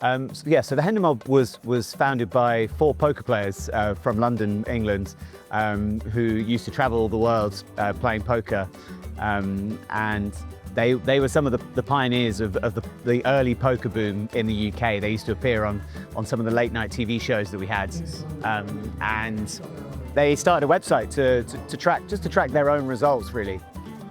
So the Hendon Mob was founded by 4 poker players from London, England, who used to travel the world playing poker, and they were some of the pioneers of the early poker boom in the UK. They used to appear on some of the late night TV shows that we had, and they started a website to track their own results, really,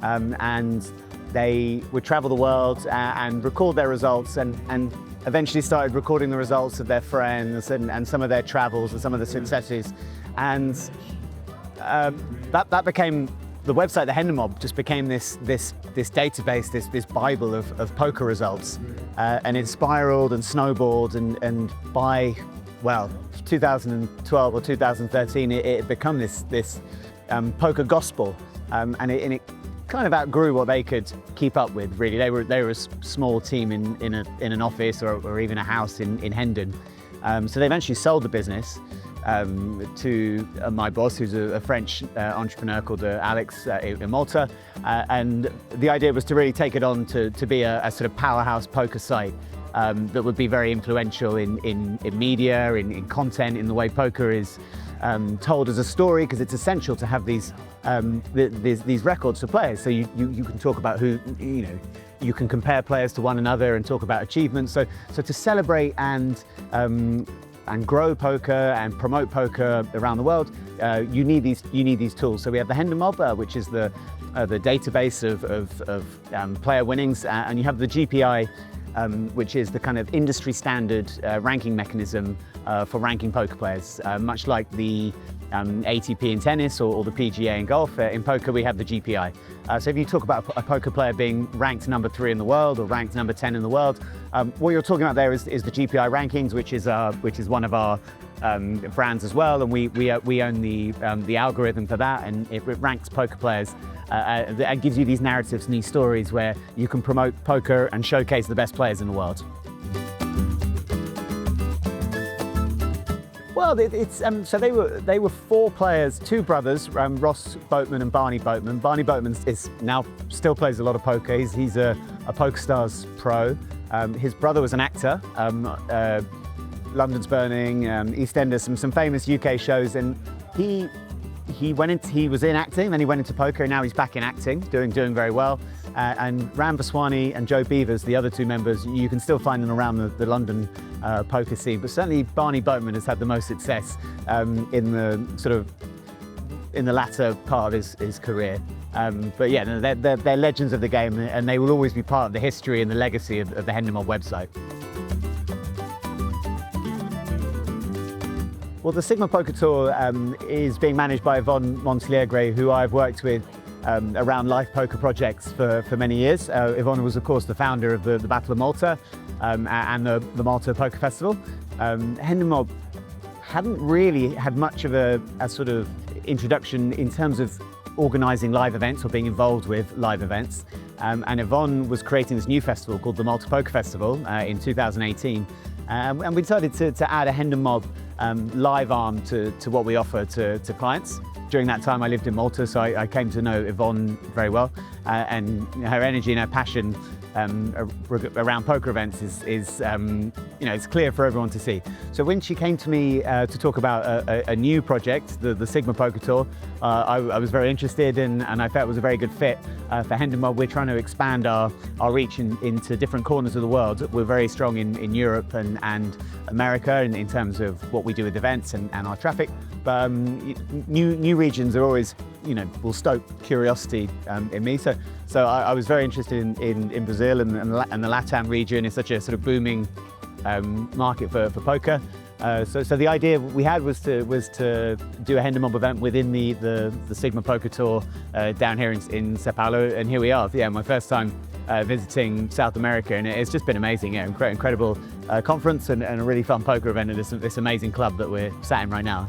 and they would travel the world and record their results, and eventually started recording the results of their friends and some of their travels and some of the successes, and that became the website. The Hendon Mob just became this database, this Bible of poker results, and it spiraled and snowballed, and by 2012 or 2013 it had become this poker gospel, and it kind of outgrew what they could keep up with, really. They were a small team in an office or even a house in Hendon, so they eventually sold the business to my boss, who's a French entrepreneur called Alex in Malta, and the idea was to really take it on to be a sort of powerhouse poker site that would be very influential in media, in content, in the way poker is told as a story, because it's essential to have these records for players. So you can talk about who, you can compare players to one another and talk about achievements. So to celebrate and grow poker and promote poker around the world, you need these tools. So we have the Hendon Mob, which is the database of player winnings, and you have the GPI, which is the kind of industry standard ranking mechanism for ranking poker players, much like the ATP in tennis or the PGA in golf. In poker, we have the GPI. So if you talk about a poker player being ranked number 3 in the world or ranked number 10 in the world, what you're talking about there is the GPI rankings, which is one of our brands as well, and we own the algorithm for that, and it ranks poker players and gives you these narratives and these stories where you can promote poker and showcase the best players in the world. Well, so they were 4 players, 2 brothers, Ross Boatman and Barney Boatman. Barney Boatman still plays a lot of poker. He's a PokerStars pro. His brother was an actor, London's Burning, EastEnders, some famous UK shows, and he was in acting, then he went into poker, and now he's back in acting, doing very well. And Ram Vaswani and Joe Beavers, the other 2 members, you can still find them around the London poker scene, but certainly Barney Boatman has had the most success in the latter part of his career. But yeah, they're legends of the game, and they will always be part of the history and the legacy of the Hendon Mob website. Well, the Sigma Poker Tour is being managed by Yvonne Montelier, who I've worked with around live poker projects for many years. Yvonne was, of course, the founder of the Battle of Malta and the Malta Poker Festival. Hendon Mob hadn't really had much of a sort of introduction in terms of organising live events or being involved with live events. And Yvonne was creating this new festival called the Malta Poker Festival in 2018. And we decided to add a Hendon Mob live arm to what we offer to clients. During that time I lived in Malta, so I came to know Yvonne very well, and her energy and her passion around poker events is it's clear for everyone to see. So when she came to me to talk about a new project, the Sigma Poker Tour, I was very interested and I felt it was a very good fit for Hendon Mob. We're trying to expand our reach into different corners of the world. We're very strong in Europe and America in terms of what we do with events and our traffic, but new regions are always, will stoke curiosity in me. So I was very interested in Brazil and the LATAM region. Is such a sort of booming market for poker. So the idea we had was to do a Hendon Mob event within the Sigma Poker Tour down here in Sao Paulo, and here we are. Yeah, my first time visiting South America, and it's just been amazing. Yeah, incredible conference and a really fun poker event at this amazing club that we're sat in right now.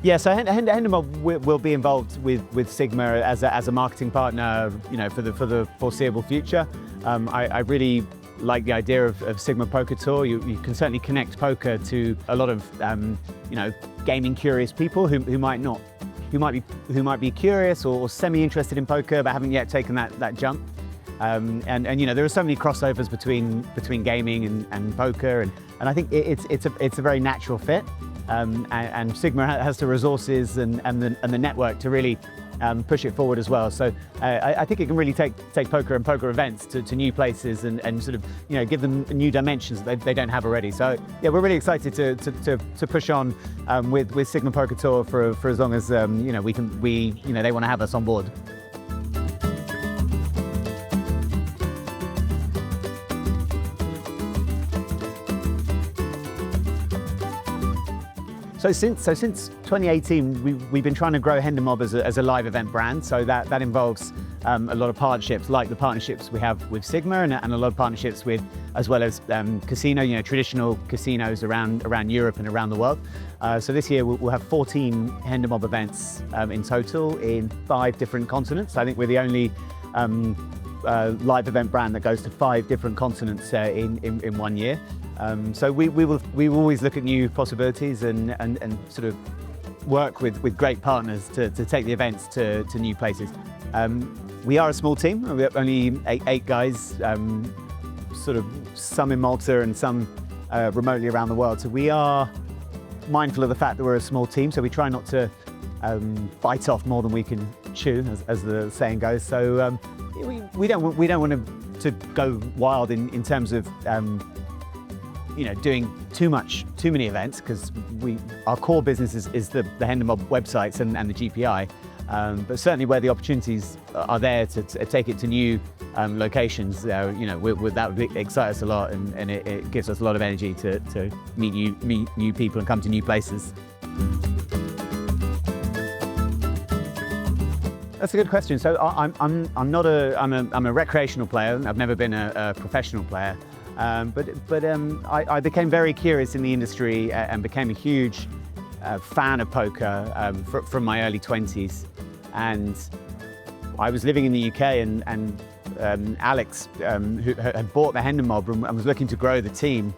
Yeah, so Hendon Mob will be involved with Sigma as a marketing partner, for the foreseeable future. I really like the idea of Sigma Poker Tour. You can certainly connect poker to a lot of gaming curious people who might not might be curious or semi-interested in poker but haven't yet taken that jump. And you know, there are so many crossovers between gaming and poker, and I think it's a very natural fit. And Sigma has the resources and the network to really push it forward as well. So I think it can really take poker and poker events to new places and sort of, you know, give them new dimensions that they don't have already. So yeah, we're really excited to push on with Sigma Poker Tour for as long as you know, they want to have us on board. So since 2018, we've been trying to grow Hendon Mob as a live event brand. So that involves a lot of partnerships, like the partnerships we have with Sigma, and a lot of partnerships with, as well as casino, you know, traditional casinos around Europe and around the world. So this year we'll have 14 Hendon Mob events in total in 5 different continents. I think we're the only live event brand that goes to 5 different continents in 1 year. So we will always look at new possibilities and sort of work with great partners to take the events to new places. We are a small team. We're only eight guys, sort of some in Malta and some remotely around the world. So we are mindful of the fact that we're a small team. So we try not to bite off more than we can chew, as the saying goes. So we don't want to go wild in terms of you know, doing too many events, because our core business is the Hendon Mob websites and the GPI, but certainly where the opportunities are there to take it to new locations, you know, that would excite us a lot, and it gives us a lot of energy to meet new people and come to new places. That's a good question. So I'm a recreational player. I've never been a professional player. But I became very curious in the industry and became a huge fan of poker from my early 20s. And I was living in the UK, and Alex, who had bought the Hendon Mob and was looking to grow the team.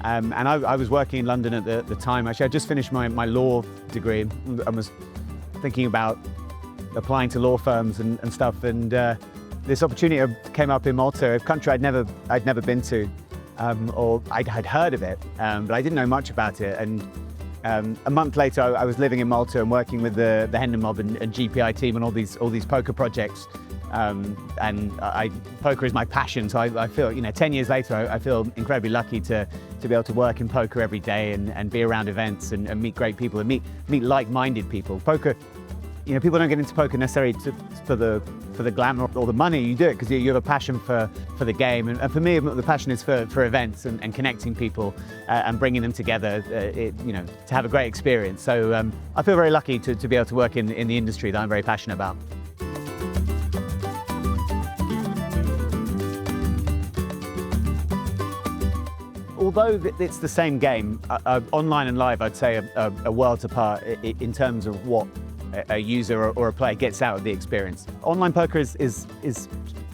And I was working in London at the time. Actually, I just finished my law degree and was thinking about applying to law firms and stuff. And this opportunity came up in Malta, a country I'd never been to, or I'd heard of it, but I didn't know much about it. And a month later, I was living in Malta and working with the Hendon Mob and GPI team on all these poker projects. And poker is my passion, so I feel, you know, 10 years later, I feel incredibly lucky to be able to work in poker every day and be around events and meet great people and meet like-minded people. Poker, you know, people don't get into poker necessarily for the glamour or the money. You do it because you have a passion for the game, and for me, the passion is for events and connecting people and bringing them together, you know, to have a great experience. So I feel very lucky to be able to work in the industry that I'm very passionate about. Although it's the same game, online and live, I'd say are worlds apart in terms of what a user or a player gets out of the experience. Online poker is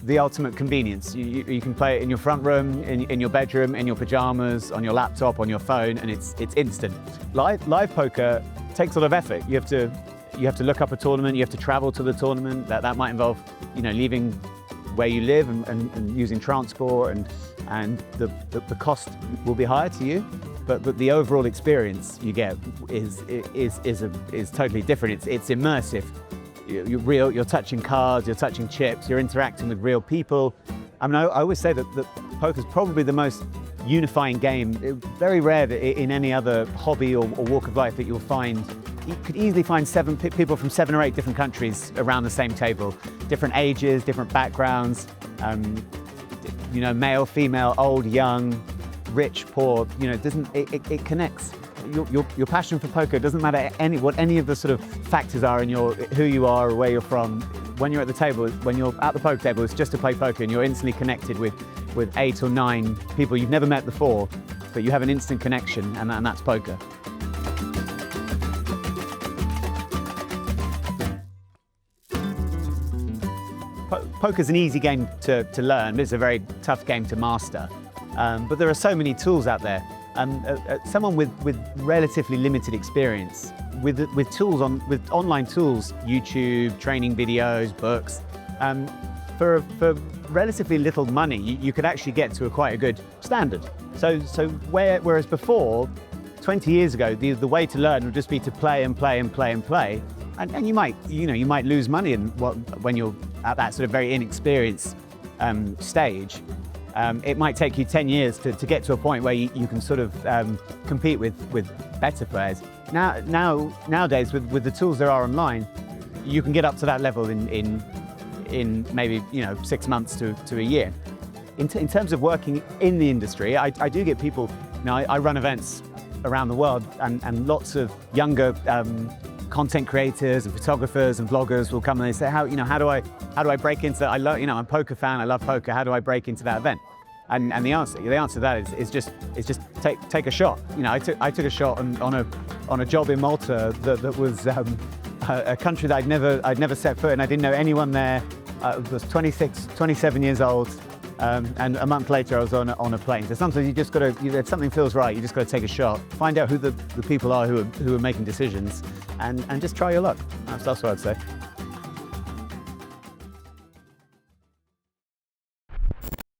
the ultimate convenience. You can play it in your front room, in your bedroom, in your pajamas, on your laptop, on your phone, and it's instant. Live poker takes a lot of effort. You have to look up a tournament. You have to travel to the tournament. That might involve, you know, leaving where you live and using transport, and the cost will be higher to you. But the overall experience you get is totally different. It's immersive. You're touching cards, you're touching chips, you're interacting with real people. I mean, I always say that poker is probably the most unifying game. It's very rare that in any other hobby or walk of life that you'll find. You could easily find people from 7 or 8 different countries around the same table, different ages, different backgrounds. You know, male, female, old, young, rich, poor. You know, it connects. Your passion for poker doesn't matter what any of the sort of factors are in who you are or where you're from. When you're at the table, when you're at the poker table, it's just to play poker, and you're instantly connected with 8 or 9 people you've never met before, but you have an instant connection, and that's poker. Poker's an easy game to learn, but it's a very tough game to master. But there are so many tools out there. Someone with relatively limited experience, with online tools, YouTube, training videos, books, for relatively little money, you could actually get to quite a good standard. So whereas before, 20 years ago, the way to learn would just be to play and play and play and play, and you might lose money when you're at that sort of very inexperienced stage. It might take you 10 years to get to a point where you can sort of compete with better players. Nowadays, with the tools there are online, you can get up to that level in maybe 6 months to a year. In terms of working in the industry, I do get people. I run events around the world, and lots of younger content creators and photographers and bloggers will come and they say, how do I break into that? I'm a poker fan, I love poker, how do I break into that event? And the answer to that is just take a shot. I took a shot on a job in Malta that was a country that I'd never set foot in. I didn't know anyone there. I was 26, 27 years old, and a month later I was on a plane. So sometimes you just got to, if something feels right, you just got to take a shot, find out who the people are who are making decisions, and just try your luck. That's what I'd say.